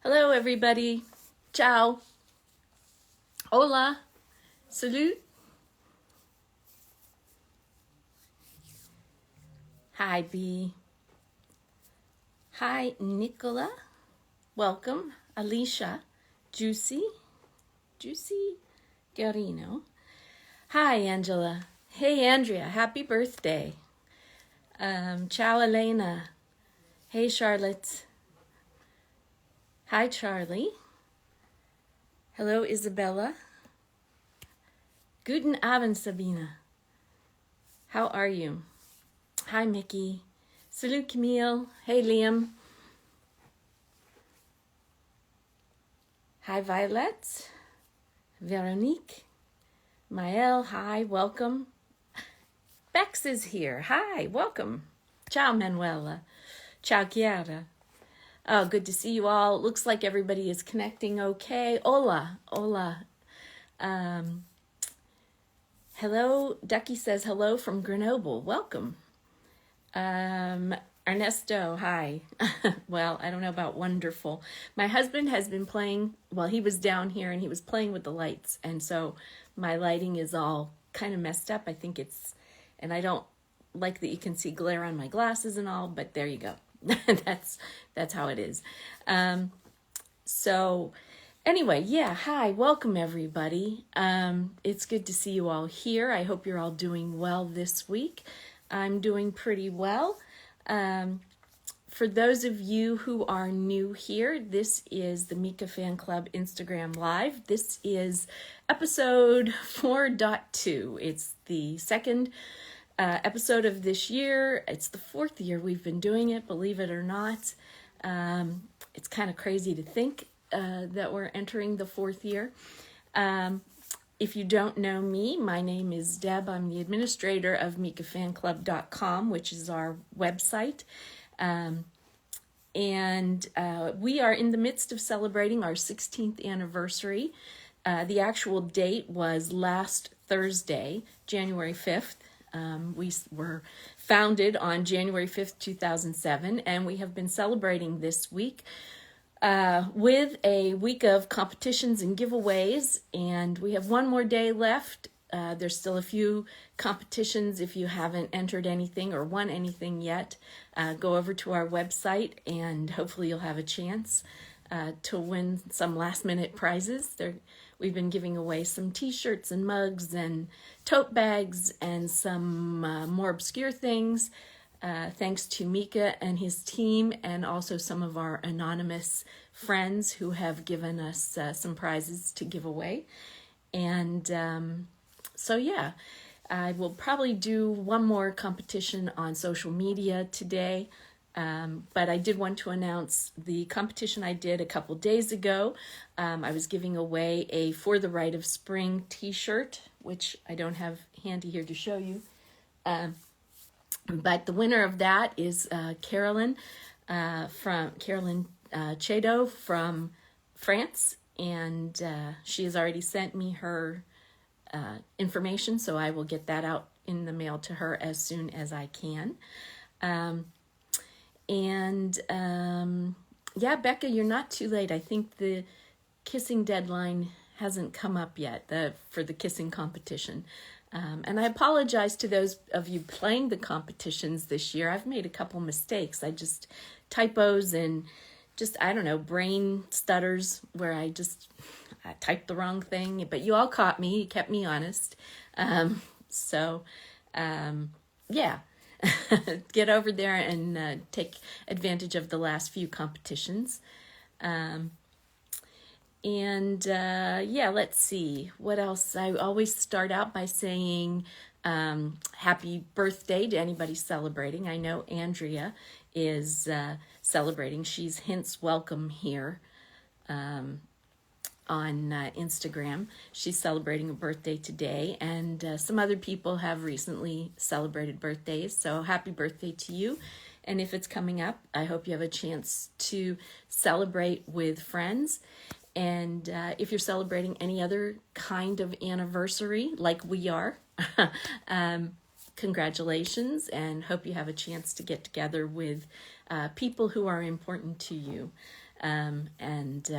Hello, everybody. Ciao. Hola. Salut. Hi, B. Hi, Nicola. Welcome. Alicia. Juicy. Garino. Hi, Angela. Hey, Andrea. Happy birthday. Ciao, Elena. Hey, Charlotte. Hi, Charlie. Hello, Isabella. Guten Abend, Sabina. How are you? Hi, Mickey. Salut, Camille. Hey, Liam. Hi, Violet. Veronique. Mael, hi, welcome. Bex is here. Hi, welcome. Ciao, Manuela. Ciao, Chiara. Oh, good to see you all. Looks like everybody is connecting okay. Hola. Hello. Ducky says hello from Grenoble. Welcome. Ernesto, hi. Well, I don't know about wonderful. My husband has been playing, well, he was down here and he was playing with the lights. And so my lighting is all kind of messed up. I think it's, and I don't like that you can see glare on my glasses and all, but there you go. That's how it is. So anyway, yeah, hi, welcome everybody. It's good to see you all here. I hope you're all doing well this week. I'm doing pretty well. For those of you who are new here, this is the Mika Fan Club Instagram Live. This is episode 4.2. It's the second episode of this year. It's the fourth year we've been doing it, believe it or not. It's kind of crazy to think that we're entering the fourth year. If you don't know me, my name is Deb. I'm the administrator of MikaFanClub.com, which is our website. And we are in the midst of celebrating our 16th anniversary. The actual date was last Thursday, January 5th. We were founded on January 5th, 2007, and we have been celebrating this week with a week of competitions and giveaways, and we have one more day left. There's still a few competitions. If you haven't entered anything or won anything yet, go over to our website and hopefully you'll have a chance to win some last-minute prizes. We've been giving away some t-shirts and mugs and tote bags and some more obscure things, thanks to Mika and his team, and also some of our anonymous friends who have given us some prizes to give away. And so yeah, I will probably do one more competition on social media today. But I did want to announce the competition I did a couple days ago. I was giving away a For the Rite of Spring t-shirt, which I don't have handy here to show you. But the winner of that is Carolyn Chedo from France. And she has already sent me her information, so I will get that out in the mail to her as soon as I can. Yeah, Becca, you're not too late. I think the kissing deadline hasn't come up yet for the kissing competition. And I apologize to those of you playing the competitions this year. I've made a couple mistakes. I just typos and just, I don't know, brain stutters where I typed the wrong thing. But you all caught me. You kept me honest. Yeah. Get over there and take advantage of the last few competitions. Yeah, let's see. What else? I always start out by saying happy birthday to anybody celebrating. I know Andrea is celebrating. She's hints welcome here on Instagram. She's celebrating a birthday today, and some other people have recently celebrated birthdays, so happy birthday to you. And if it's coming up, I hope you have a chance to celebrate with friends. And if you're celebrating any other kind of anniversary like we are, congratulations, and hope you have a chance to get together with people who are important to you. and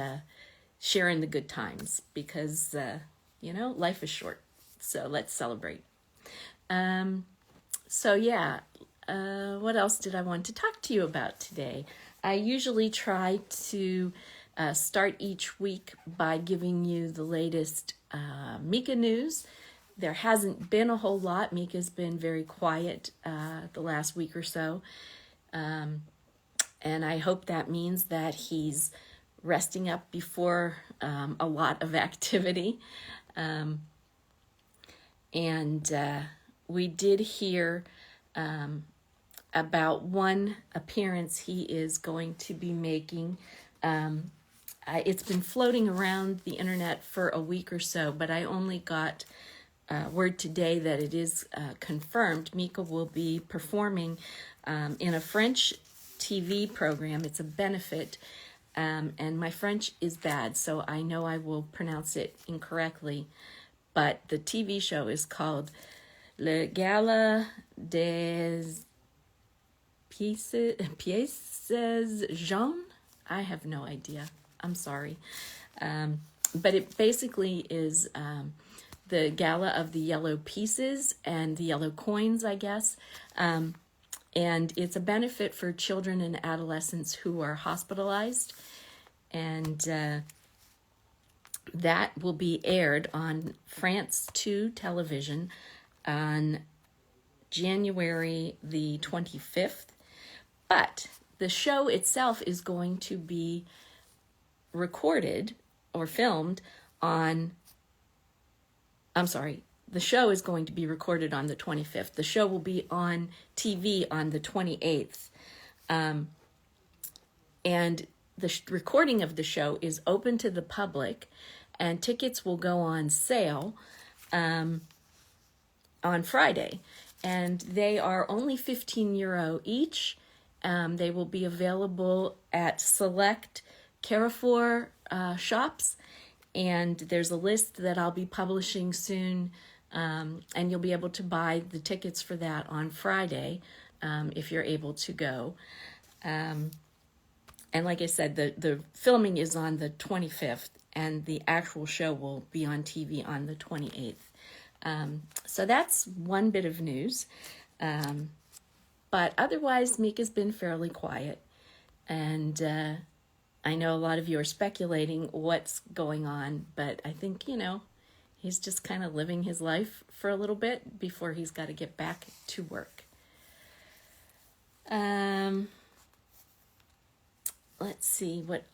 sharing the good times because, life is short. So let's celebrate. What else did I want to talk to you about today? I usually try to start each week by giving you the latest Mika news. There hasn't been a whole lot. Mika's been very quiet the last week or so. And I hope that means that he's resting up before a lot of activity. We did hear about one appearance he is going to be making. It's been floating around the internet for a week or so, but I only got word today that it is confirmed. Mika will be performing in a French TV program. It's a benefit, and my French is bad, so I know I will pronounce it incorrectly, but the TV show is called Le Gala des Pièces Jaunes. I have no idea. I'm sorry. But it basically is the gala of the yellow pieces and the yellow coins, I guess. And it's a benefit for children and adolescents who are hospitalized. And that will be aired on France 2 television on January the 25th. But the show itself is going to be recorded or filmed on, the show is going to be recorded on the 25th. The show will be on TV on the 28th. And the recording of the show is open to the public, and tickets will go on sale on Friday. And they are only €15 each. They will be available at select Carrefour shops, and there's a list that I'll be publishing soon, and you'll be able to buy the tickets for that on Friday if you're able to go. And like I said, the filming is on the 25th, and the actual show will be on TV on the 28th. So that's one bit of news. But otherwise, Mika's been fairly quiet. And I know a lot of you are speculating what's going on, but I think, he's just kind of living his life for a little bit before he's got to get back to work. Let's see what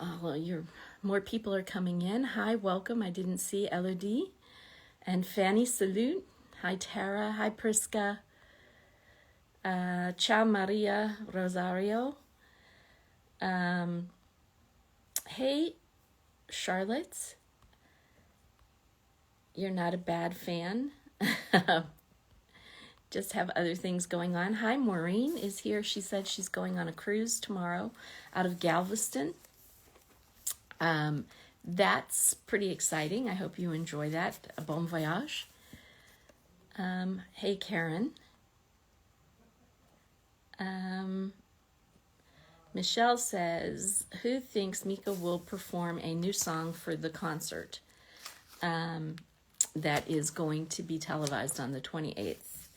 more people are coming in. Hi, welcome. I didn't see Elodie and Fanny. Salute. Hi, Tara. Hi, Priska. Ciao, Maria Rosario. Hey, Charlotte. You're not a bad fan. Just have other things going on. Hi, Maureen is here. She said she's going on a cruise tomorrow out of Galveston. That's pretty exciting. I hope you enjoy that. A bon voyage. Hey, Karen. Michelle says, who thinks Mika will perform a new song for the concert that is going to be televised on the 28th?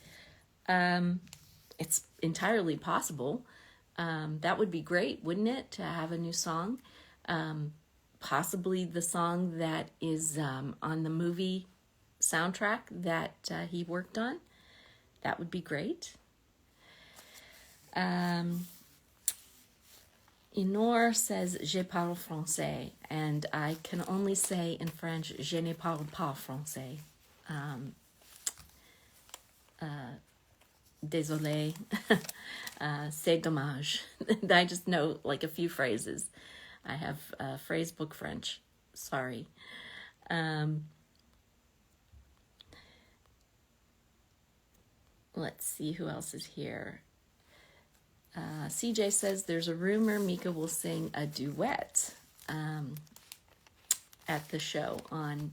It's entirely possible. That would be great, wouldn't it, to have a new song? Possibly the song that is on the movie soundtrack that he worked on. That would be great. Inor says, je parle français, and I can only say in French, je ne parle pas français. Désolé. C'est dommage. I just know like a few phrases. I have phrasebook French. Sorry. Let's see who else is here. CJ says there's a rumor Mika will sing a duet at the show on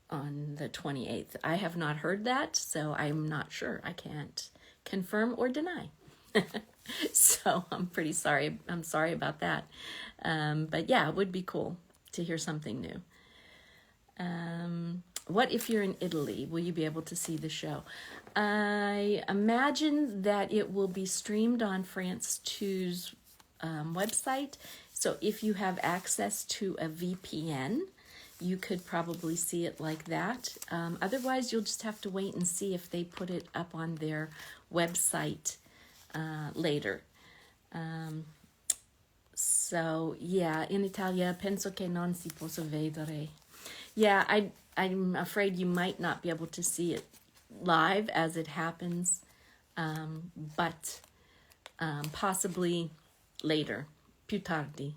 the 28th. I have not heard that, so I'm not sure. I can't confirm or deny. So I'm pretty sorry. I'm sorry about that. But yeah, it would be cool to hear something new. What if you're in Italy? Will you be able to see the show? I imagine that it will be streamed on France 2's website. So if you have access to a VPN, you could probably see it like that. Otherwise, you'll just have to wait and see if they put it up on their website later. So, yeah, in Italia, penso che non si possa vedere. Yeah, I'm afraid you might not be able to see it live as it happens, but possibly later, più tardi.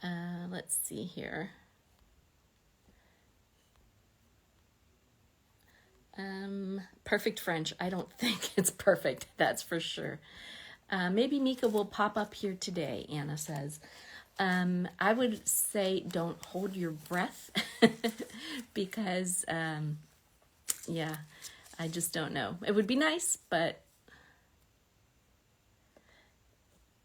Let's see here. Perfect French. I don't think it's perfect, that's for sure. Maybe Mika will pop up here today, Anna says. I would say don't hold your breath because, yeah, I just don't know. It would be nice, but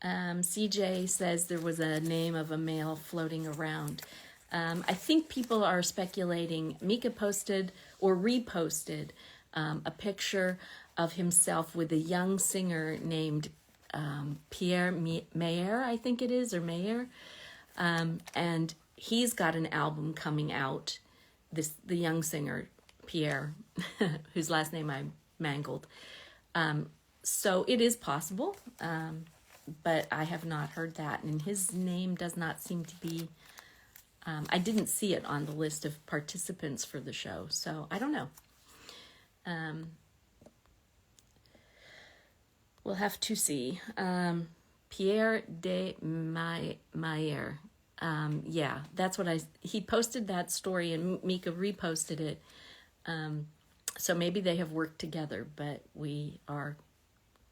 CJ says there was a name of a male floating around. I think people are speculating. Mika posted or reposted a picture of himself with a young singer named Pierre Mayer, I think it is, or Mayer. And he's got an album coming out, the young singer, Pierre, whose last name I mangled. So it is possible, but I have not heard that. And his name does not seem to be, I didn't see it on the list of participants for the show, so I don't know. We'll have to see. Pierre de Mayer. Yeah, that's what he posted that story and Mika reposted it. So maybe they have worked together, but we are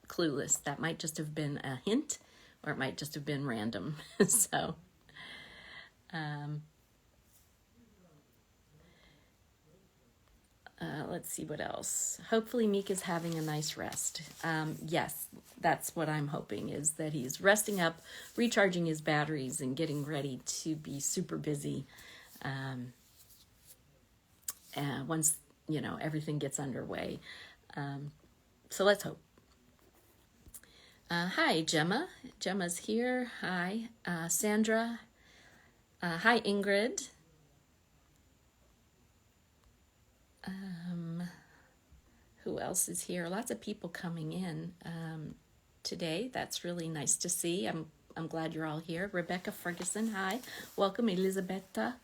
clueless. That might just have been a hint, or it might just have been random. So, let's see what else. Hopefully Mika's having a nice rest. Yes, that's what I'm hoping, is that he's resting up, recharging his batteries, and getting ready to be super busy once, everything gets underway. So let's hope. Hi, Gemma. Gemma's here. Hi, Sandra. Hi, Ingrid. Who else is here? Lots of people coming in today. That's really nice to see. I'm glad you're all here. Rebecca Ferguson, hi. Welcome, Elisabetta.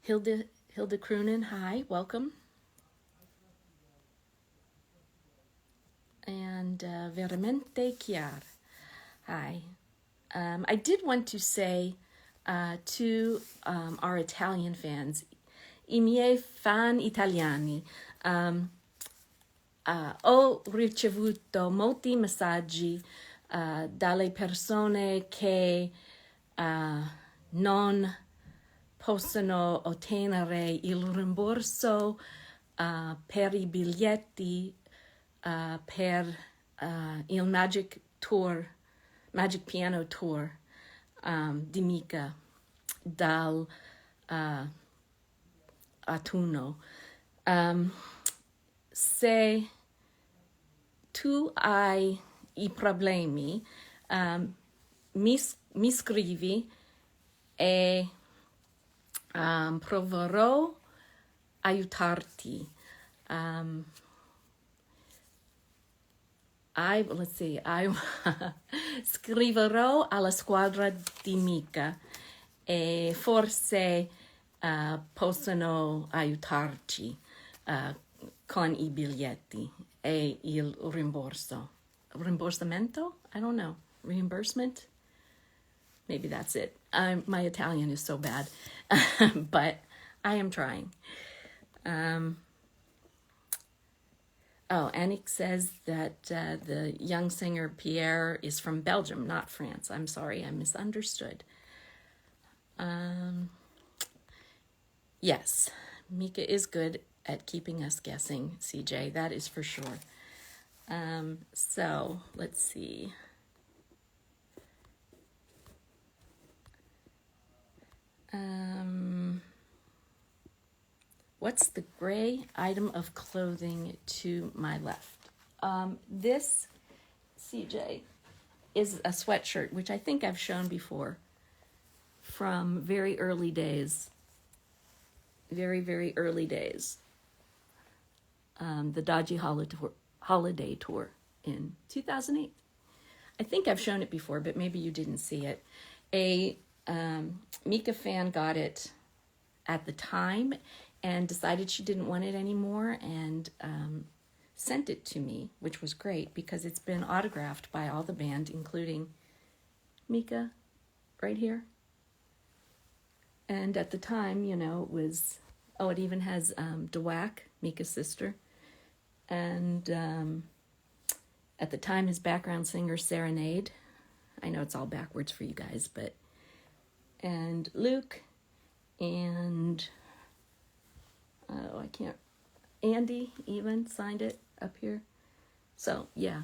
Hilde Croonen, hi. Welcome. And Veramente Chiar, hi. I did want to say to our Italian fans, I miei fan italiani, ho ricevuto molti messaggi dalle persone che non possono ottenere il rimborso per i biglietti per il Magic Piano Tour di Mika dal autunno. Se tu hai i problemi, mi scrivi e proverò aiutarti. I scriverò alla squadra di Mika e forse possono aiutarci con i biglietti e il rimborso. Rimborsamento? I don't know. Reimbursement? Maybe that's it. My Italian is so bad, but I am trying. Annick says that the young singer Pierre is from Belgium, not France. I'm sorry, I misunderstood. Yes, Mika is good. at keeping us guessing, CJ. That is for sure. So let's see. What's the gray item of clothing to my left? This, CJ, is a sweatshirt, which I think I've shown before, from very early days. Very, very early days. The Dodgy Holiday Tour in 2008. I think I've shown it before, but maybe you didn't see it. A Mika fan got it at the time and decided she didn't want it anymore, and sent it to me, which was great because it's been autographed by all the band, including Mika right here. And at the time, you know, it was, it even has DeWack, Mika's sister. And at the time, his background singer, Serenade. I know it's all backwards for you guys, but... And Luke, and... Andy even signed it up here. So, yeah.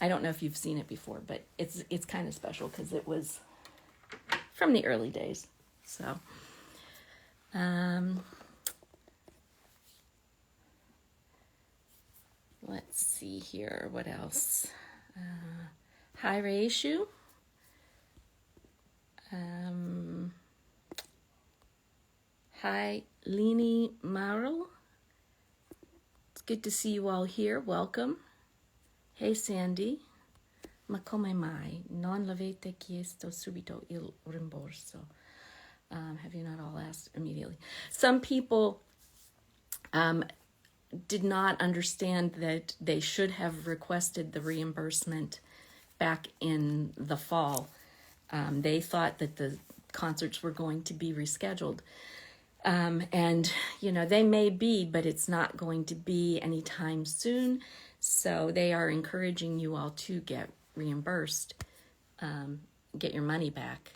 I don't know if you've seen it before, but it's kind of special because it was from the early days. So, let's see here. What else? Hi, Reishu. Hi, Lini Marl. It's good to see you all here. Welcome. Hey, Sandy. Ma come mai? Non l'avete chiesto subito il rimborso? Have you not all asked immediately? Some people did not understand that they should have requested the reimbursement back in the fall. They thought that the concerts were going to be rescheduled. And, you know, they may be, but it's not going to be anytime soon. So they are encouraging you all to get reimbursed, get your money back.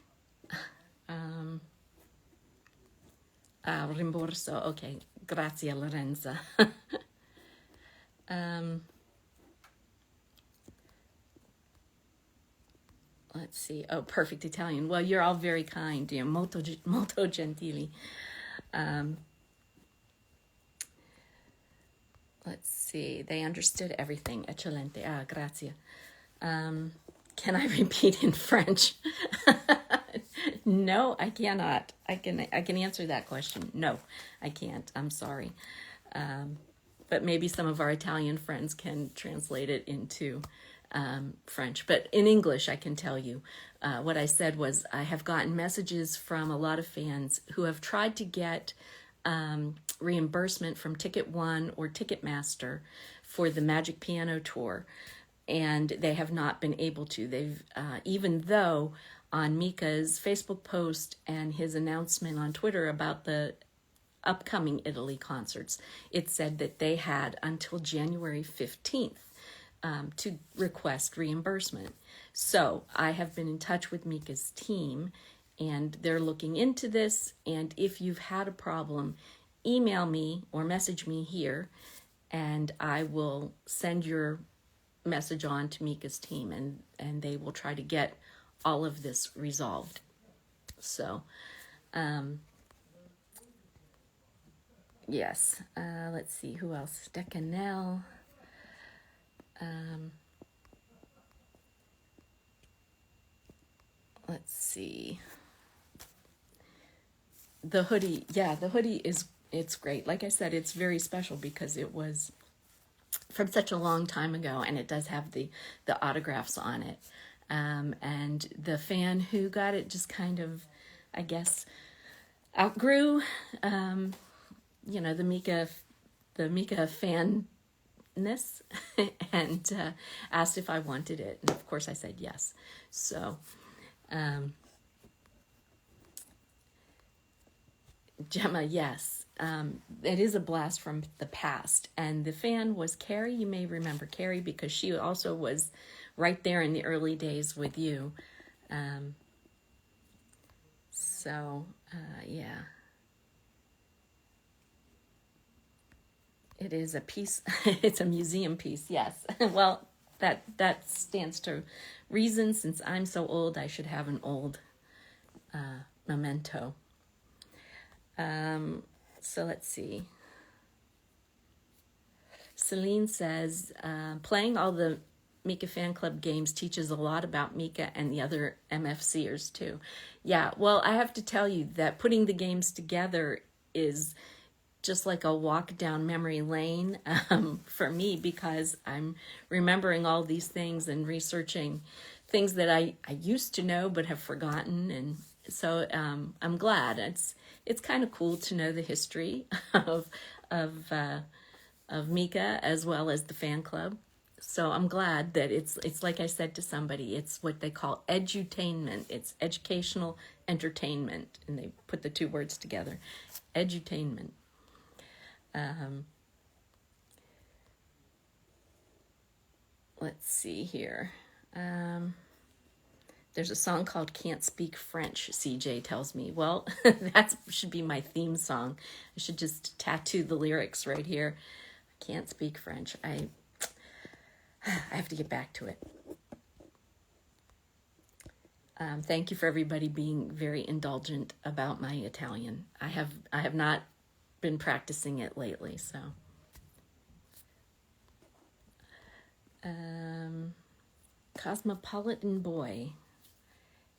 Rimborso, okay. Grazie, Lorenza. Let's see. Oh, perfect Italian. Well, you're all very kind. You're molto gentili. Let's see. They understood everything. Eccellente. Grazie. Can I repeat in French? No, I cannot. I can answer that question. No, I can't. I'm sorry. But maybe some of our Italian friends can translate it into French. But in English, I can tell you. What I said was I have gotten messages from a lot of fans who have tried to get reimbursement from Ticket One or Ticketmaster for the Magic Piano Tour, and they have not been able to. They've even though on Mika's Facebook post and his announcement on Twitter about the upcoming Italy concerts, it said that they had until January 15th to request reimbursement. So I have been in touch with Mika's team, and they're looking into this. And if you've had a problem, email me or message me here, and I will send your message on to Mika's team, and they will try to get all of this resolved. So, yes. Let's see, who else? Decanel. Let's see. The hoodie, the hoodie it's great. Like I said, it's very special because it was from such a long time ago, and it does have the autographs on it. And the fan who got it just kind of, I guess, outgrew, the Mika fanness and asked if I wanted it. And of course I said yes. So, Gemma, yes. It is a blast from the past. And the fan was Carrie. You may remember Carrie because she also was right there in the early days with you. Yeah. It is a piece. It's a museum piece. Yes. Well, that stands to reason. Since I'm so old, I should have an old memento. So let's see. Celine says, playing all the Mika fan club games teaches a lot about Mika and the other MFCers too. Yeah, well, I have to tell you that putting the games together is just like a walk down memory lane for me, because I'm remembering all these things and researching things that I used to know but have forgotten. And so I'm glad. It's kind of cool to know the history of Mika as well as the fan club. So I'm glad that it's like I said to somebody, it's what they call edutainment. It's educational entertainment, and they put the two words together, edutainment. Let's see here. There's a song called Can't Speak French, CJ tells me. Well, that should be my theme song. I should just tattoo the lyrics right here. I can't speak French. I have to get back to it. Thank you for everybody being very indulgent about my Italian. I have not been practicing it lately, so. Cosmopolitan Boy.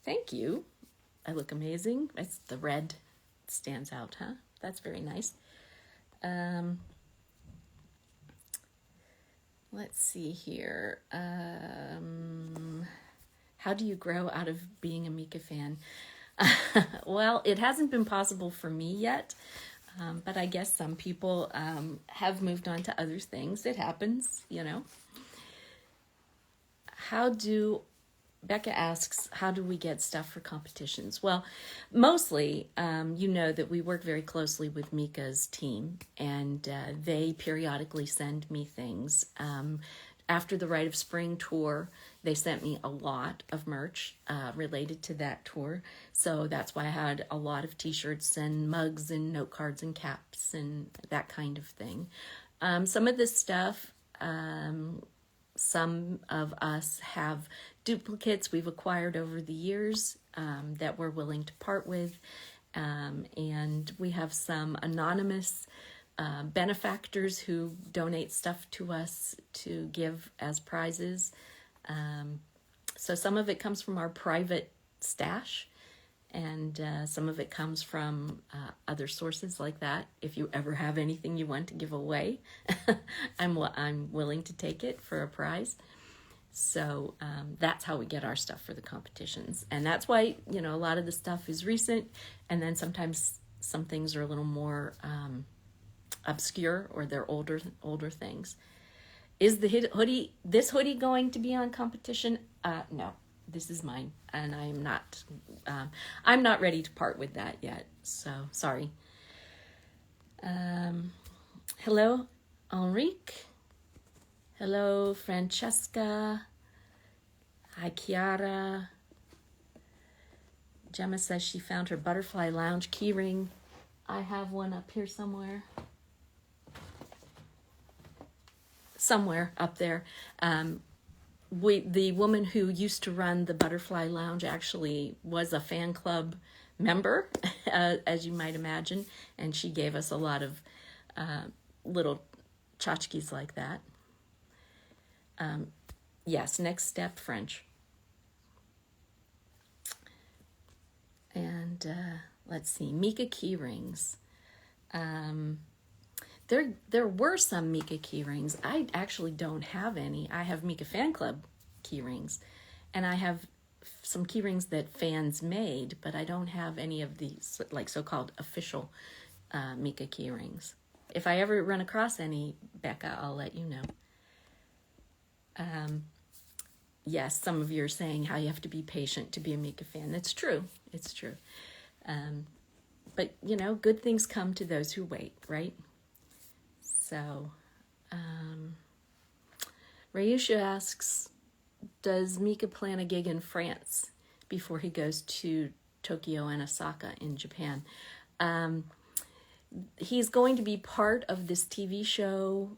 Thank you. I look amazing. It's the red stands out, huh? That's very nice. Let's see here. How do you grow out of being a Mika fan? Well, it hasn't been possible for me yet, but I guess some people have moved on to other things. It happens, you know. Becca asks, how do we get stuff for competitions? Well, mostly, you know that we work very closely with Mika's team, and they periodically send me things. After the Rite of Spring tour, they sent me a lot of merch related to that tour. So that's why I had a lot of t-shirts and mugs and note cards and caps and that kind of thing. Some of this stuff, some of us have duplicates we've acquired over the years that we're willing to part with. And we have some anonymous benefactors who donate stuff to us to give as prizes. So some of it comes from our private stash, and some of it comes from other sources like that. If you ever have anything you want to give away, I'm willing to take it for a prize. So that's how we get our stuff for the competitions. And that's why, you know, a lot of the stuff is recent, and then sometimes some things are a little more obscure, or they're older things. Is the this hoodie going to be on competition? No, this is mine, and I'm not ready to part with that yet. So sorry. Hello, Enrique. Hello, Francesca. Hi, Chiara. Gemma says she found her Butterfly Lounge keyring. I have one up here somewhere. Somewhere up there. The woman who used to run the Butterfly Lounge actually was a fan club member, as you might imagine, and she gave us a lot of little tchotchkes like that. Yes, next step, French. And let's see, Mika key rings. There were some Mika key rings. I actually don't have any. I have Mika fan club key rings, and I have some key rings that fans made, but I don't have any of these like so-called official Mika key rings. If I ever run across any, Becca, I'll let you know. Yes, some of you are saying how you have to be patient to be a Mika fan. That's true. It's true. But, you know, good things come to those who wait, right? So, Rayusha asks, does Mika plan a gig in France before he goes to Tokyo and Osaka in Japan? he's going to be part of this TV show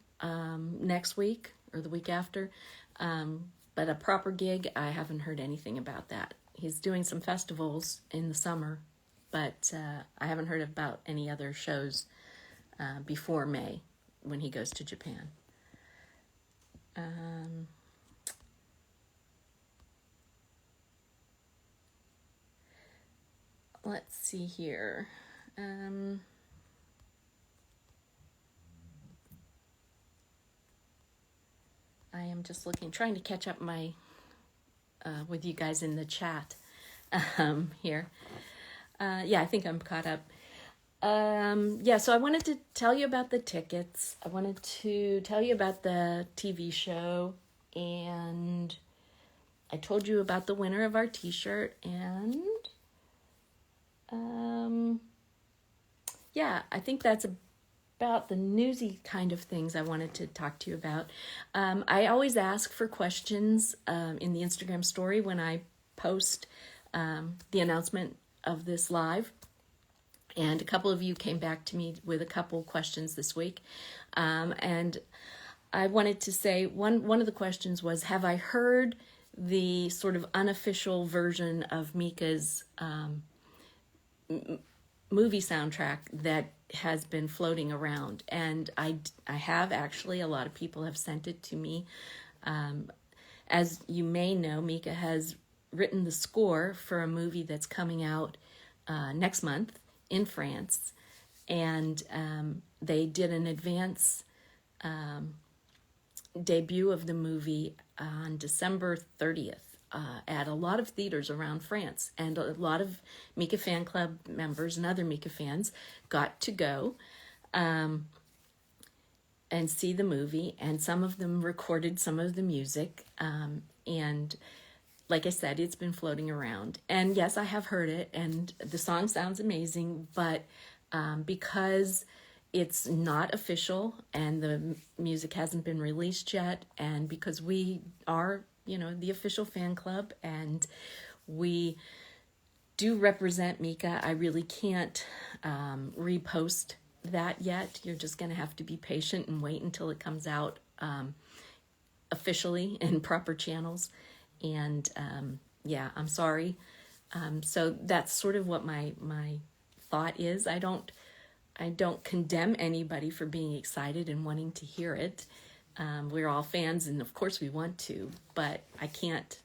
next week or the week after. But a proper gig, I haven't heard anything about that. He's doing some festivals in the summer, but I haven't heard about any other shows before May when he goes to Japan. Let's see here. I am just trying to catch up with you guys in the chat here. I think I'm caught up. So I wanted to tell you about the tickets. I wanted to tell you about the TV show, and I told you about the winner of our t-shirt, and I think that's about the newsy kind of things I wanted to talk to you about. I always ask for questions in the Instagram story when I post the announcement of this live. And a couple of you came back to me with a couple questions this week. And I wanted to say one of the questions was, have I heard the sort of unofficial version of Mika's movie soundtrack that has been floating around? And I have actually. A lot of people have sent it to me. As you may know, Mika has written the score for a movie that's coming out next month in France, and they did an advance debut of the movie on December 30th at a lot of theaters around France, and a lot of Mika fan club members and other Mika fans got to go and see the movie, and some of them recorded some of the music, and like I said, it's been floating around. And yes, I have heard it, and the song sounds amazing, but because it's not official and the music hasn't been released yet, and because we are, the official fan club and we do represent Mika, I really can't repost that yet. You're just going to have to be patient and wait until it comes out officially in proper channels. And I'm sorry. So that's sort of what my thought is. I don't condemn anybody for being excited and wanting to hear it. We're all fans, and of course we want to, but I can't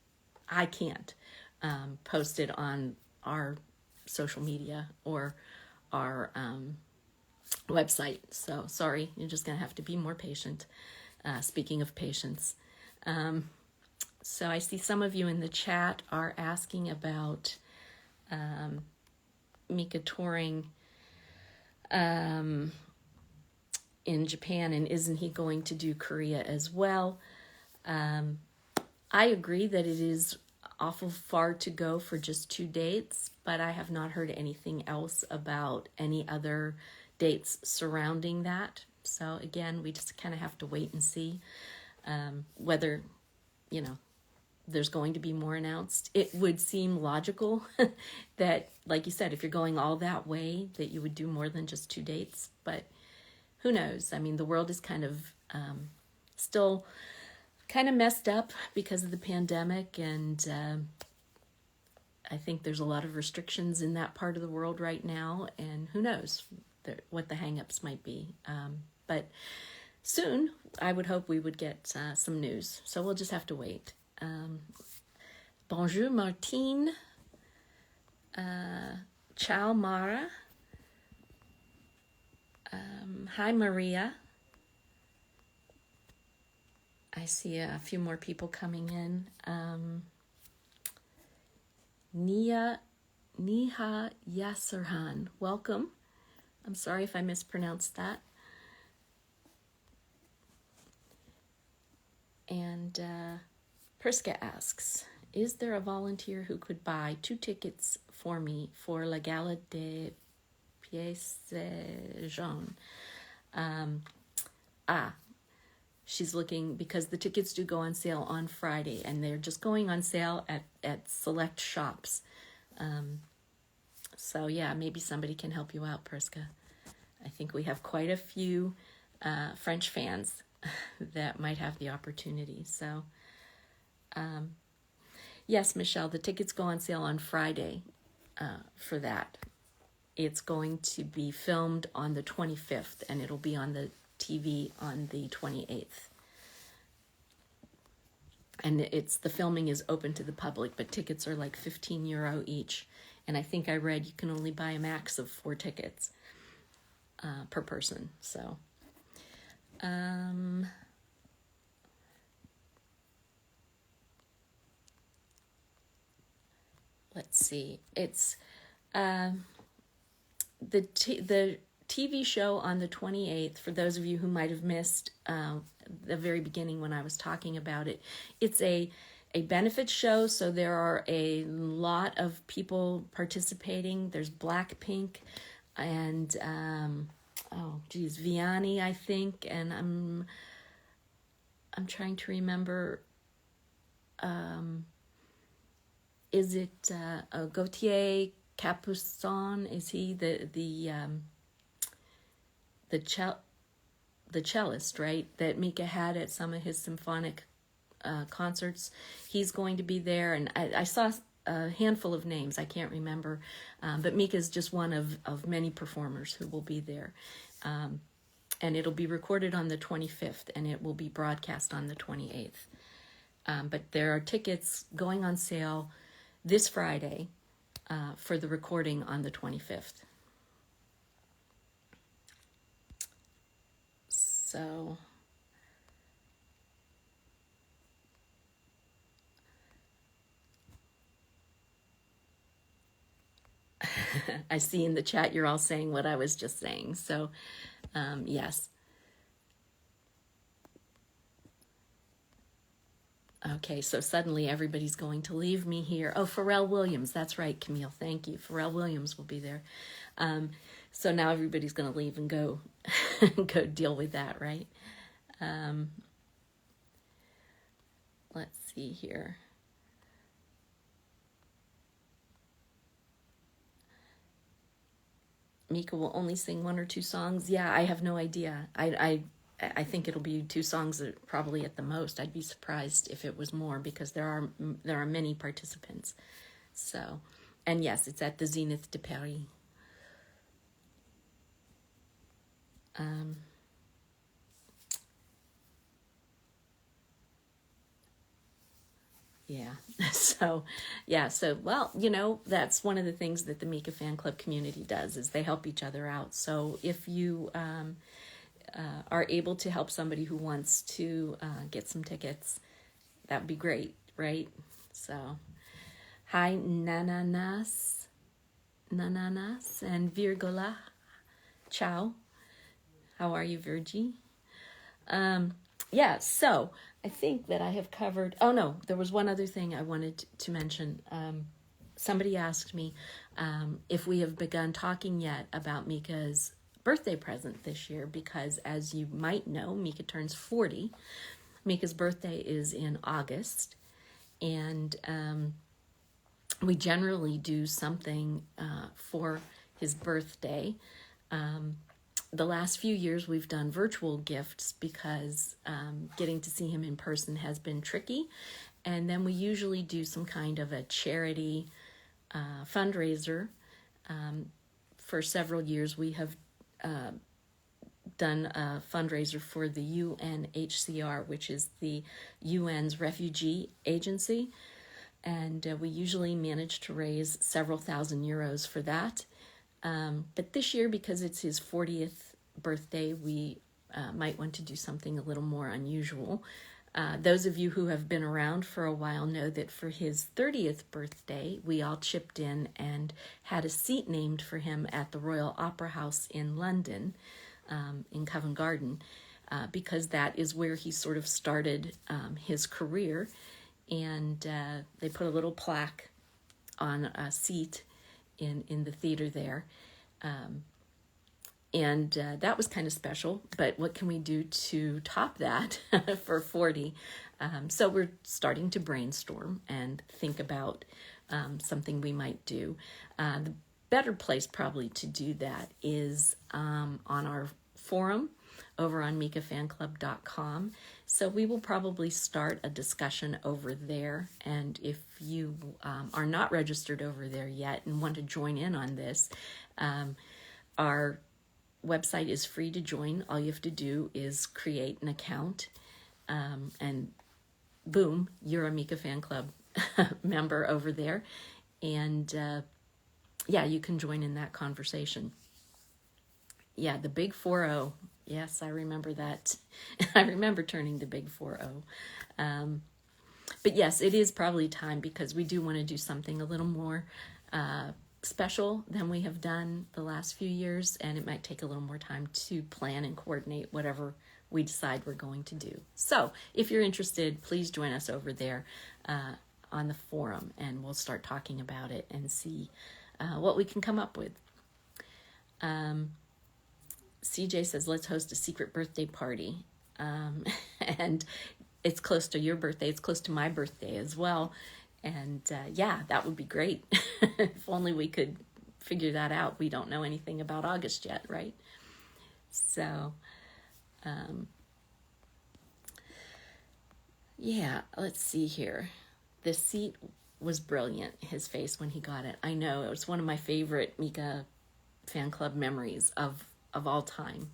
post it on our social media or our website. So sorry, you're just gonna have to be more patient. Speaking of patience. So I see some of you in the chat are asking about Mika touring in Japan, and isn't he going to do Korea as well? I agree that it is awful far to go for just 2 dates, but I have not heard anything else about any other dates surrounding that. So again, we just kind of have to wait and see whether, there's going to be more announced. It would seem logical that, like you said, if you're going all that way, that you would do more than just 2 dates. But who knows? I mean, the world is kind of still kind of messed up because of the pandemic, and I think there's a lot of restrictions in that part of the world right now, and who knows what the hang-ups might be. But soon, I would hope we would get some news. So we'll just have to wait. Bonjour Martine, ciao Mara, hi Maria. I see a few more people coming in. Niha Yasserhan, welcome. I'm sorry if I mispronounced that. And Priska asks, is there a volunteer who could buy 2 tickets for me for La Gala des Pièces Jaunes? She's looking because the tickets do go on sale on Friday, and they're just going on sale at select shops. So yeah, maybe somebody can help you out, Priska. I think we have quite a few French fans that might have the opportunity. So, yes, Michelle, the tickets go on sale on Friday for that. It's going to be filmed on the 25th, and it'll be on the TV on the 28th. And the filming is open to the public, but tickets are like €15 each. And I think I read you can only buy a max of 4 tickets per person. So, let's see. It's the TV show on the 28th, for those of you who might have missed the very beginning when I was talking about it, it's a benefit show, so there are a lot of people participating. There's Blackpink and Vianney, I think, and I'm trying to remember. Is it Gautier Capuçon? Is he the cellist, right, that Mika had at some of his symphonic concerts? He's going to be there, and I saw a handful of names. I can't remember, but Mika's just one of many performers who will be there. And it'll be recorded on the 25th, and it will be broadcast on the 28th. But there are tickets going on sale this Friday for the recording on the 25th. So, I see in the chat you're all saying what I was just saying. So, yes. Okay, so suddenly everybody's going to leave me here. Oh, Pharrell Williams. That's right, Camille. Thank you. Pharrell Williams will be there. So now everybody's going to leave and go go deal with that, right? Let's see here. Mika will only sing 1 or 2 songs. Yeah, I have no idea. I think it'll be 2 songs probably at the most. I'd be surprised if it was more, because there are many participants. So, and yes, it's at the Zénith de Paris. Yeah. So, well, that's one of the things that the Mika fan club community does, is they help each other out. So if you are able to help somebody who wants to get some tickets, that would be great, right? So, hi, Nananas, and Virgola. Ciao. How are you, Virgie? Yeah, so I think that I have covered... Oh, no, there was one other thing I wanted to mention. Somebody asked me if we have begun talking yet about Mika's birthday present this year, because as you might know, Mika turns 40. Mika's birthday is in August, and we generally do something for his birthday. The last few years we've done virtual gifts because getting to see him in person has been tricky. And then we usually do some kind of a charity fundraiser. For several years we have done a fundraiser for the UNHCR, which is the UN's refugee agency. And we usually manage to raise several thousand euros for that. But this year, because it's his 40th birthday, we might want to do something a little more unusual. Those of you who have been around for a while know that for his 30th birthday, we all chipped in and had a seat named for him at the Royal Opera House in London, in Covent Garden, because that is where he sort of started his career. And they put a little plaque on a seat in the theater there. And that was kind of special, but what can we do to top that for 40? So we're starting to brainstorm and think about something we might do. better place probably to do that is on our forum over on mikafanclub.com. So we will probably start a discussion over there. And if you are not registered over there yet and want to join in on this, our website is free to join. All you have to do is create an account, and boom, you're a Mika Fan Club member over there. And yeah, you can join in that conversation. Yeah, the big 4-0. Yes, I remember that. I remember turning the big 4-0. But yes, it is probably time, because we do want to do something a little more special than we have done the last few years, and it might take a little more time to plan and coordinate whatever we decide we're going to do. So if you're interested, please join us over there on the forum, and we'll start talking about it and see what we can come up with. CJ says, let's host a secret birthday party. And it's close to your birthday. It's close to my birthday as well. And yeah, that would be great. If only we could figure that out. We don't know anything about August yet, right? So, yeah, let's see here. The seat was brilliant, his face when he got it. I know, it was one of my favorite Mika Fan Club memories of all time.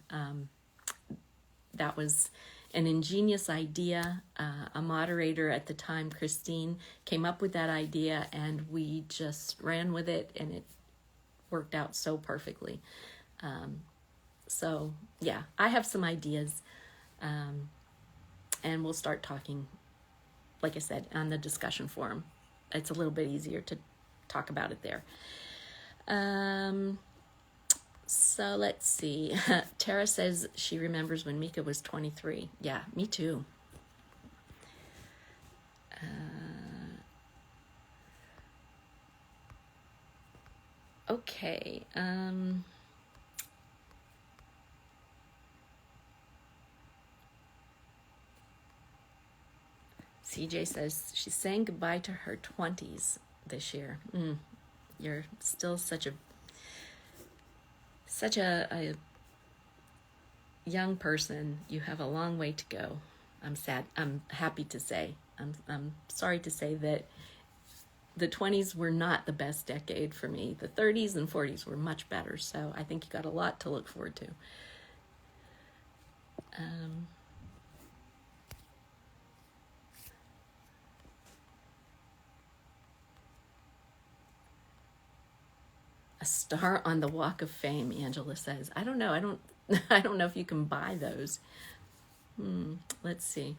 That was an ingenious idea. A moderator at the time, Christine, came up with that idea, and we just ran with it, and it worked out so perfectly. So yeah, I have some ideas, and we'll start talking, like I said, on the discussion forum. It's a little bit easier to talk about it there. So let's see. Tara says she remembers when Mika was 23. Yeah, me too. Okay. CJ says she's saying goodbye to her 20s this year. You're still such a young person. You have a long way to go. I'm happy to say. I'm sorry to say that the 20s were not the best decade for me. The 30s and 40s were much better. So I think you got a lot to look forward to. A star on the Walk of Fame, Angela says. I don't know. I don't know if you can buy those. Let's see.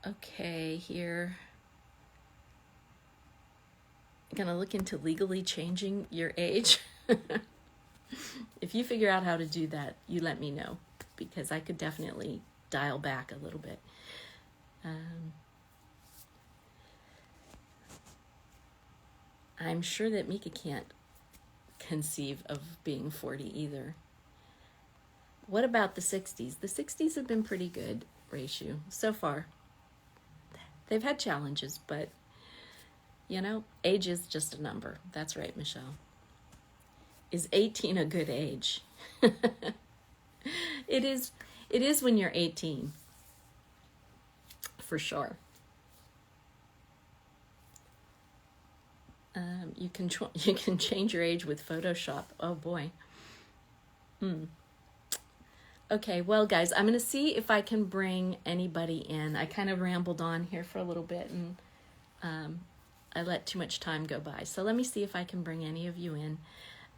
Okay, here. I'm gonna look into legally changing your age. If you figure out how to do that, you let me know, because I could definitely dial back a little bit. I'm sure that Mika can't conceive of being 40 either. What about the 60s? The 60s have been pretty good, Raishu, so far. They've had challenges, but, you know, age is just a number. That's right, Michelle. Is 18 a good age? It is when you're 18, for sure. You can change your age with Photoshop. Oh boy. Okay, well guys, I'm gonna see if I can bring anybody in. I kind of rambled on here for a little bit, and I let too much time go by. So let me see if I can bring any of you in.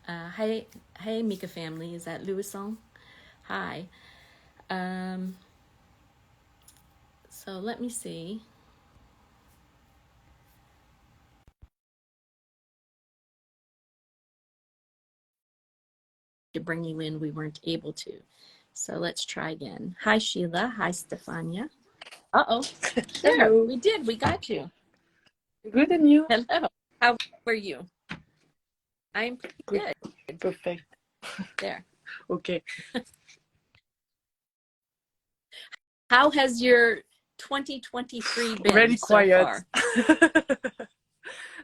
Hi Mika family. Is that Louison? Hi. So let me see. To bring you in, we weren't able to. So let's try again. Hi Sheila. Hi Stefania. Uh-oh. There, Hello. we did. We got you. Good, and you? Hello. How are you? I'm pretty good. Perfect. There. Okay. How has your 2023 been Really so quiet. far?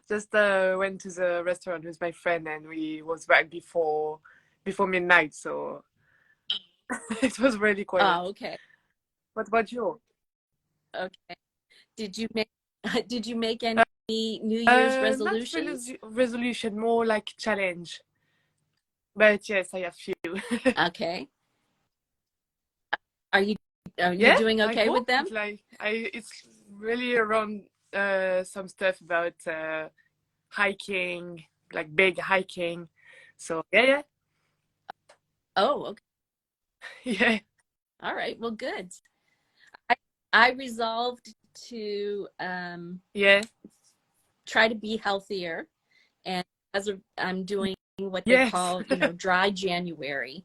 Just went to the restaurant with my friend, and we was back before midnight, so it was really quiet. Oh, okay. What about you? Okay. Did you make did you make any New Year's Not resolutions? resolution, more like challenge. But yes, I have few. Okay. Are you are you Yeah, doing I okay with hope them? it's like it's really around some stuff about hiking, like big hiking. So yeah, Oh, okay. yeah, All right. Well, good. I I resolved to yeah, try to be healthier, and I'm doing what they yes. call, dry January.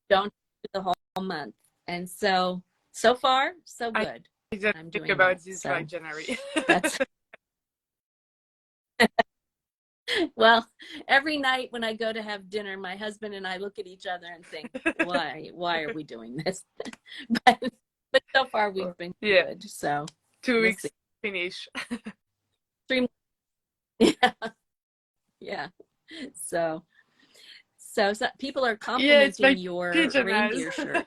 Don't do the whole month. And so far, so I good. didn't I'm think doing about well. this right So January. that's well, every night when I go to have dinner, my husband and I look at each other and think, why are we doing this? but but so far we've been Yeah, good. So two we'll see. weeks finish. 3 yeah, yeah. So so people are Yeah, it's complimenting like your pigeonized. reindeer shirt.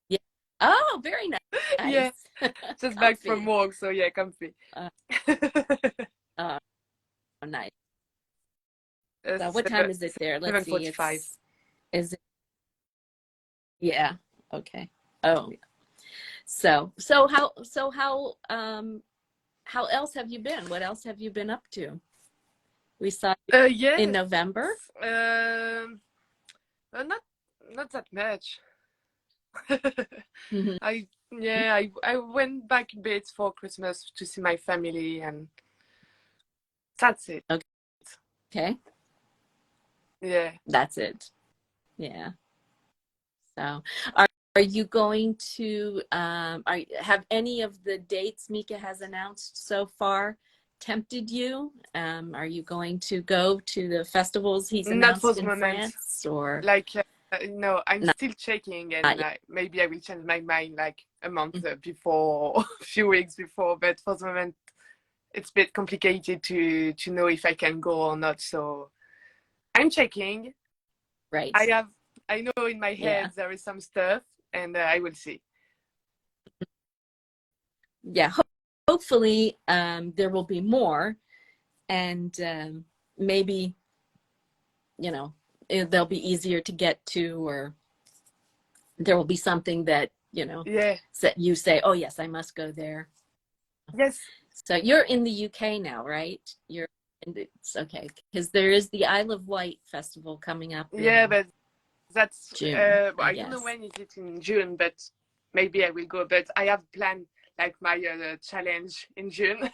Yeah. Oh, very Yeah, nice. just back from Comfy. work, so yeah, comfy. Uh, oh, nice. So what time Seven, is it there? Let's see. 7:45. Is it, yeah. Okay. Oh, how else have you been? What else have you been up to? We saw you in Yes. November. Um, not that much. Hmm. I went back a bit for Christmas to see my family, and that's it. Okay. Yeah. That's it. Yeah. So are you going to have any of the dates Mika has announced so far tempted you? Are you going to go to the festivals he's Not for announced the in moment. France or Like, no, I'm not, still checking, not and yet? maybe I will change my mind like a month before, a few weeks before. But for the moment, it's a bit complicated to know if I can go or not. So I'm checking. Right. I have, I know in my Yeah. head there is some stuff, and I will see. Yeah. Hopefully there will be more, and maybe, they'll be easier to get to, or there will be something that, Yeah. you say, oh yes, I must go there. Yes. So you're in the UK now, right? And it's okay because there is the Isle of Wight festival coming up Yeah, in but that's June, I I don't know guess. when is it in June, but maybe I will go. But I have planned like my challenge in June,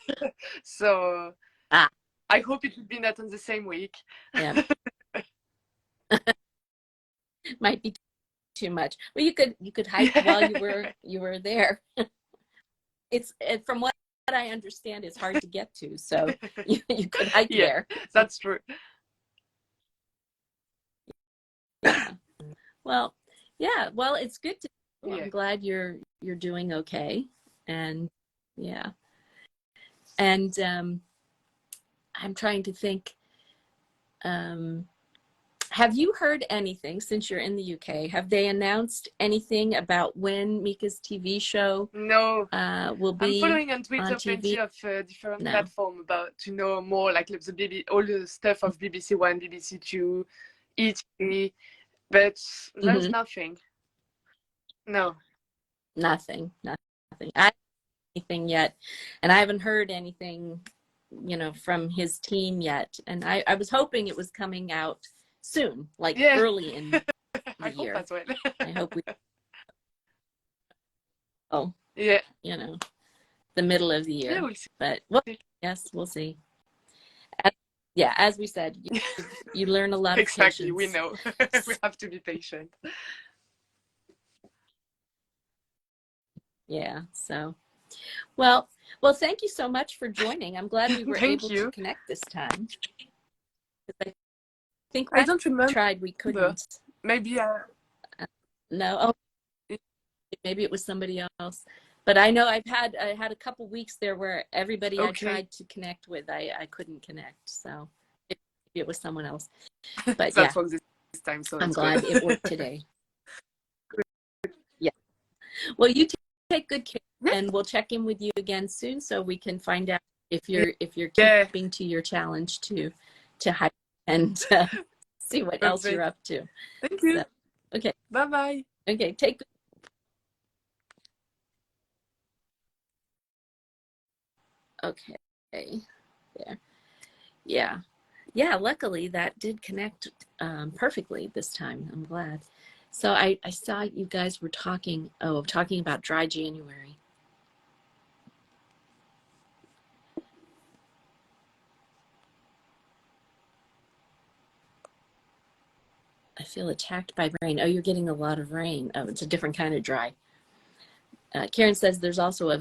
so Ah, I hope it will be not on the same week. yeah, might be too much. Well, you could hike while Yeah. you were there. From what I understand, it's hard to get to, so you could hike Yeah, there. that's true. Yeah. Well, yeah. Well, it's good to. Yeah. I'm glad you're doing okay, and yeah, and I'm trying to think. Um, have you heard anything since you're in the UK? Have they announced anything about when Mika's TV show No, will I'm be following on on Twitter plenty TV? of different No. platforms about to know more like the all the stuff of BBC One, BBC Two, ET, but there's Hmm. nothing. No. Nothing. Nothing. I haven't heard anything yet, and I haven't heard anything, from his team yet. And I was hoping it was coming out soon, like Yeah, early in I the hope year. as well. I hope oh, Yeah, you know, the middle of the yeah, year. we'll see. But well, yes, we'll see. As, yeah, as we said, you learn a lot of Exactly, we patience. know. We have to be patient. Yeah. So, well, thank you so much for joining. I'm glad we were Thank able to you. connect this time. I think I last don't remember. tried we couldn't. Maybe No. Oh, maybe it was somebody else. But I know I had a couple weeks there where everybody I okay. tried to connect with, I couldn't connect. So it was someone else. But That yeah, works this time, so I'm it's glad good. it worked today. Yeah. Well, you take good care, Yeah. and we'll check in with you again soon so we can find out if you're Yeah. keeping to your challenge to hike and see what else you're up to. Thank you. So, okay. Bye-bye. Okay. Take. Okay. There. Yeah. Yeah. Luckily, that did connect perfectly this time. I'm glad. So I saw you guys were talking about dry January. I feel attacked by rain. Oh, you're getting a lot of rain. Oh, it's a different kind of dry. Karen says there's also a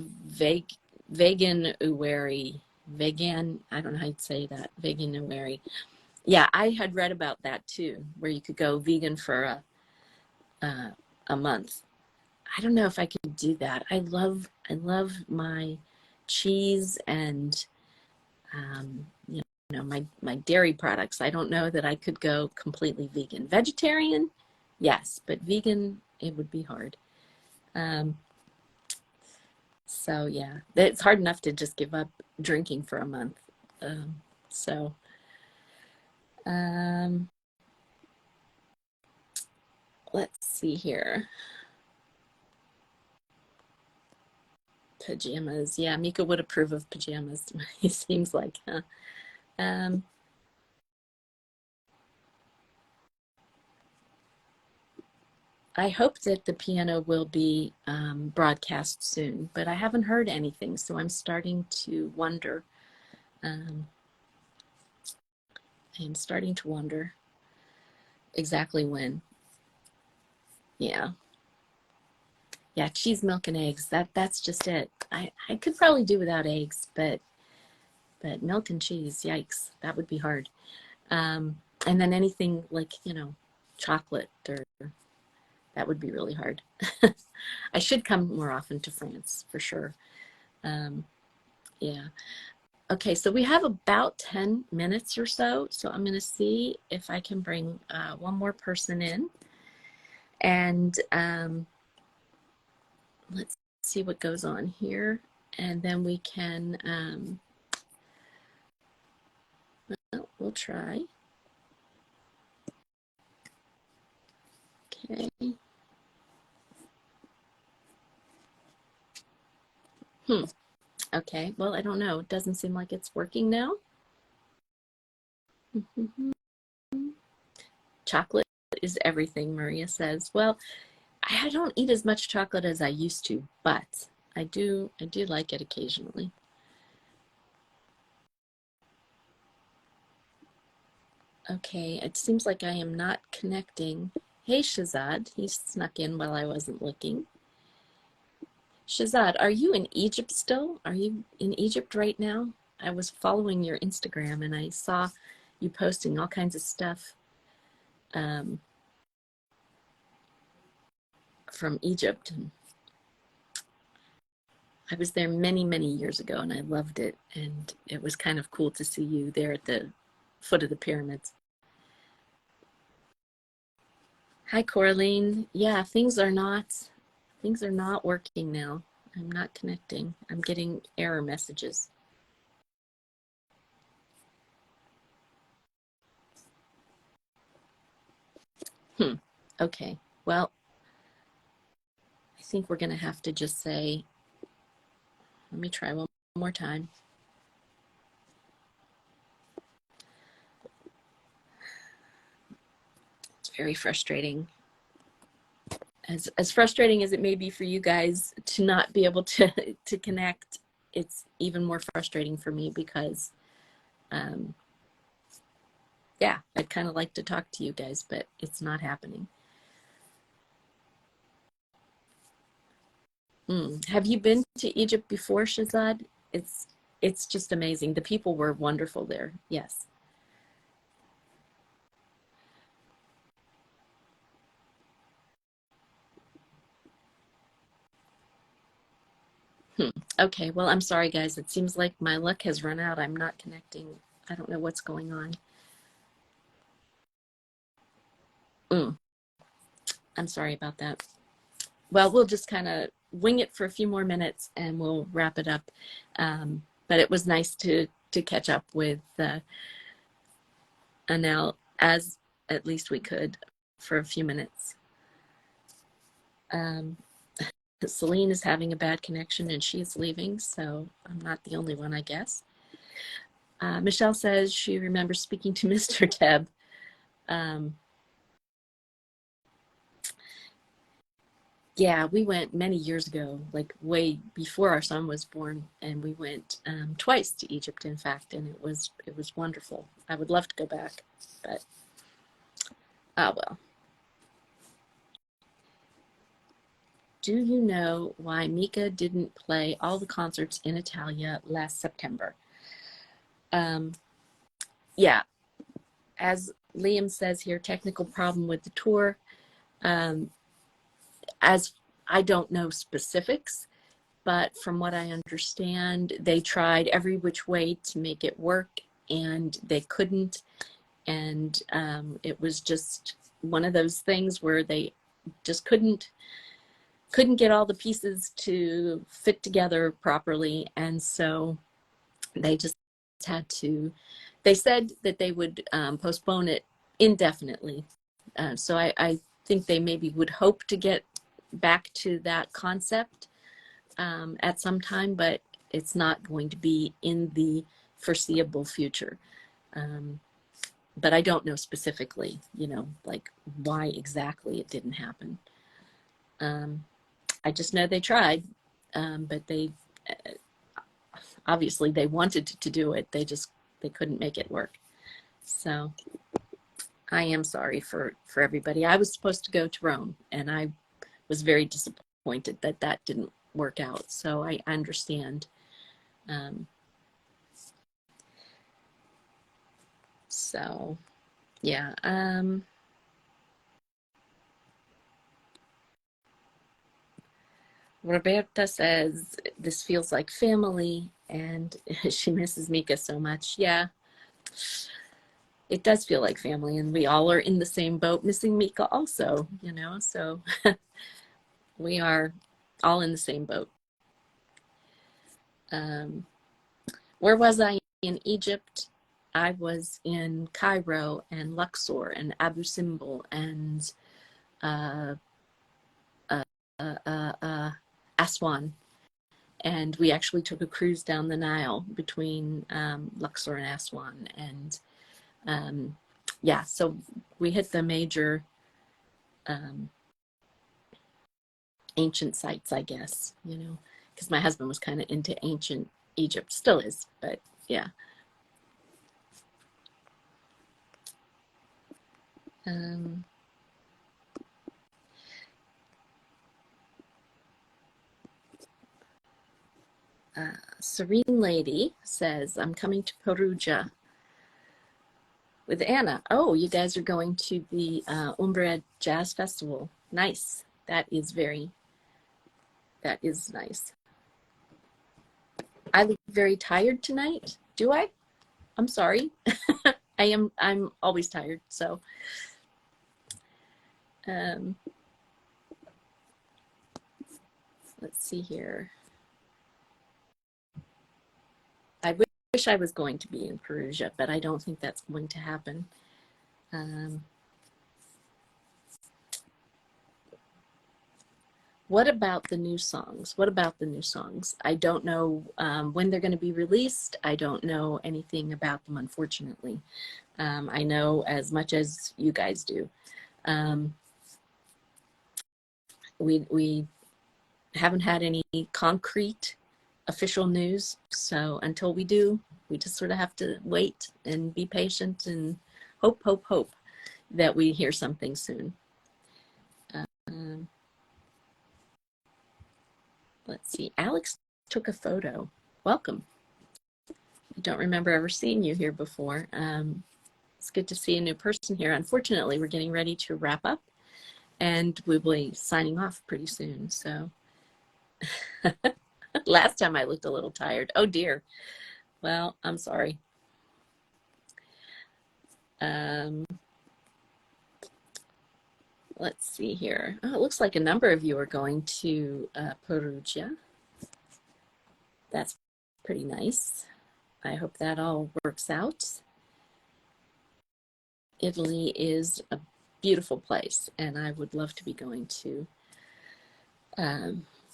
veganuary. Vegan, I don't know how you'd say that. Veganuary. Yeah, I had read about that too, where you could go vegan for a month. I don't know if I could do that. I love my cheese and my dairy products. I don't know that I could go completely vegan. Vegetarian, yes, but vegan, it would be hard. So yeah, it's hard enough to just give up drinking for a month. So let's see here. Pajamas. Yeah, Mika would approve of pajamas. He seems like, huh? I hope that the piano will be broadcast soon, but I haven't heard anything, so I'm starting to wonder. I am starting to wonder exactly when. Yeah. Yeah, cheese, milk, and eggs. That's just it. I could probably do without eggs, but milk and cheese, yikes, that would be hard. And then anything like, chocolate, or that would be really hard. I should come more often to France for sure. Yeah. Okay, so we have about 10 minutes or so. So I'm going to see if I can bring one more person in. And let's see what goes on here. And then we can, we'll try. Okay. Okay, well, I don't know. It doesn't seem like it's working now. Chocolate is everything, Maria says. Well, I don't eat as much chocolate as I used to, but I do like it occasionally. Okay, it seems like I am not connecting. Hey, Shazad, he snuck in while I wasn't looking. Shazad, are you in Egypt still? Are you in Egypt right now? I was following your Instagram and I saw you posting all kinds of stuff from Egypt. I was there many, many years ago and I loved it. And it was kind of cool to see you there at the foot of the pyramids. Hi, Coraline. Yeah, things are not working now. I'm not connecting. I'm getting error messages. Okay. Well, I think we're going to have to just say, let me try one more time. It's very frustrating. As frustrating as it may be for you guys to not be able to connect, it's even more frustrating for me because yeah, I'd kind of like to talk to you guys, but it's not happening. Have you been to Egypt before, Shazad? It's just amazing. The people were wonderful there. Yes. Okay, well, I'm sorry, guys. It seems like my luck has run out. I'm not connecting. I don't know what's going on. Mm, I'm sorry about that. Well, we'll just kind of wing it for a few more minutes and we'll wrap it up. But it was nice to catch up with Anel as at least we could for a few minutes. Um, Celine is having a bad connection and she's leaving, so I'm not the only one, I guess. Michelle says she remembers speaking to Mr. Tebb. Um, yeah, we went many years ago, like way before our son was born, and we went twice to Egypt, in fact, and it was wonderful. I would love to go back, but well. Do you know why Mika didn't play all the concerts in Italia last September? Um, yeah, as Liam says here, technical problem with the tour. Um, as I don't know specifics, but from what I understand, they tried every which way to make it work and they couldn't. And it was just one of those things where they just couldn't get all the pieces to fit together properly. And so they just had to, they said that they would postpone it indefinitely. So I think they maybe would hope to get back to that concept at some time, but it's not going to be in the foreseeable future. Um, but I don't know specifically, like why exactly it didn't happen. Um, I just know they tried, but they obviously they wanted to do it. They couldn't make it work. So I am sorry for everybody. I was supposed to go to Rome, and I was very disappointed that that didn't work out. So I understand. Um, so yeah. Roberta says this feels like family, and she misses Mika so much. Yeah, it does feel like family, and we all are in the same boat, missing Mika also. So we are all in the same boat. Um, where was I in Egypt? I was in Cairo and Luxor and Abu Simbel and uh, uh, Aswan. And we actually took a cruise down the Nile between Luxor and Aswan. And yeah, so we hit the major um, ancient sites, I guess, because my husband was kind of into ancient Egypt, still is, but yeah. Um, Serene Lady says, I'm coming to Perugia with Anna. Oh, you guys are going to the Umbria Jazz Festival. Nice. That is nice. I look very tired tonight. Do I? I'm sorry. I'm always tired. So, um, let's see here. I wish I was going to be in Perugia, but I don't think that's going to happen. What about the new songs? I don't know when they're going to be released. I don't know anything about them, unfortunately. I know as much as you guys do. We haven't had any concrete official news, so until we do, we just sort of have to wait and be patient and hope that we hear something soon. Um, let's see. Alex took a photo. Welcome. I don't remember ever seeing you here before. It's good to see a new person here. Unfortunately, we're getting ready to wrap up and we'll be signing off pretty soon. So Last time I looked a little tired. Oh dear. Well, I'm sorry. Um, let's see here. Oh, it looks like a number of you are going to Perugia. That's pretty nice. I hope that all works out. Italy is a beautiful place, and I would love to be going to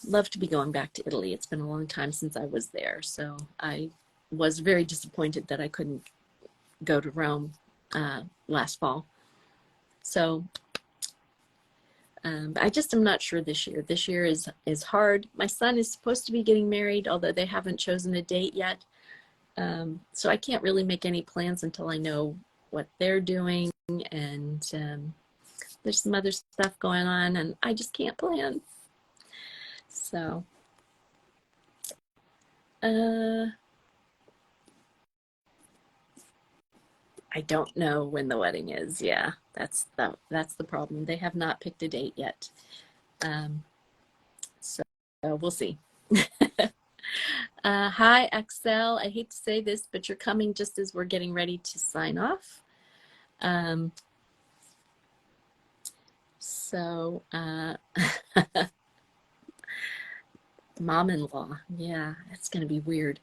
love to be going back to Italy. It's been a long time since I was there, so I was very disappointed that I couldn't go to Rome last fall. So I just am not sure this year. This year is hard. My son is supposed to be getting married, although they haven't chosen a date yet. So I can't really make any plans until I know what they're doing, and there's some other stuff going on, and I just can't plan. So, I don't know when the wedding is. Yeah, that's the problem. They have not picked a date yet. So we'll see. Hi, Axel. I hate to say this, but you're coming just as we're getting ready to sign off. So, mom-in-law. Yeah, it's gonna be weird.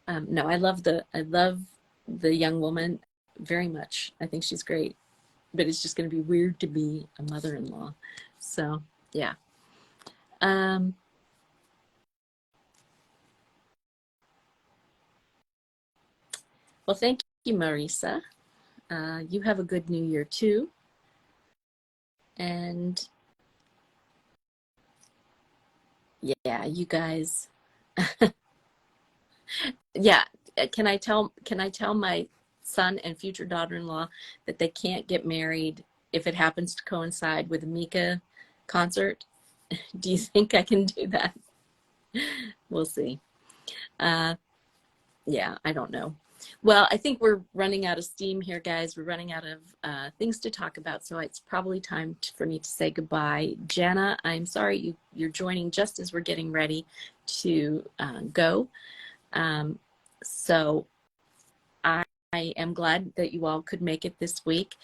No, I love the young woman very much. I think she's great, but it's just gonna be weird to be a mother-in-law. So, yeah. Well, thank you, Marisa. You have a good New Year too. And yeah, you guys. Yeah, can I tell my son and future daughter-in-law that they can't get married if it happens to coincide with a Mika concert? Do you think I can do that? We'll see. Uh, yeah, I don't know. Well, I think we're running out of steam here, guys. We're running out of things to talk about, so it's probably time for me to say goodbye. Jana, I'm sorry you're joining just as we're getting ready to go. So I am glad that you all could make it this week.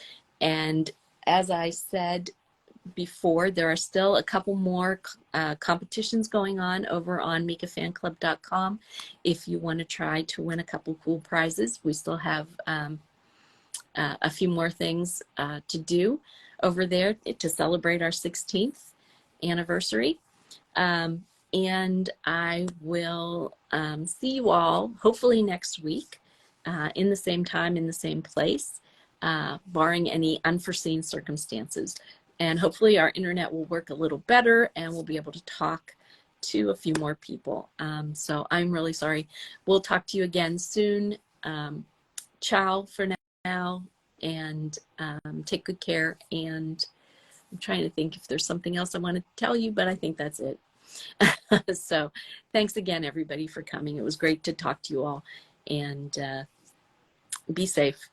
And as I said before, there are still a couple more competitions going on over on mikafanclub.com. If you want to try to win a couple cool prizes, we still have a few more things to do over there to celebrate our 16th anniversary. And I will see you all hopefully next week in the same time, in the same place, barring any unforeseen circumstances. And hopefully our internet will work a little better and we'll be able to talk to a few more people. So I'm really sorry. We'll talk to you again soon. Ciao for now, and take good care. And I'm trying to think if there's something else I want to tell you, but I think that's it. So thanks again, everybody, for coming. It was great to talk to you all, and be safe.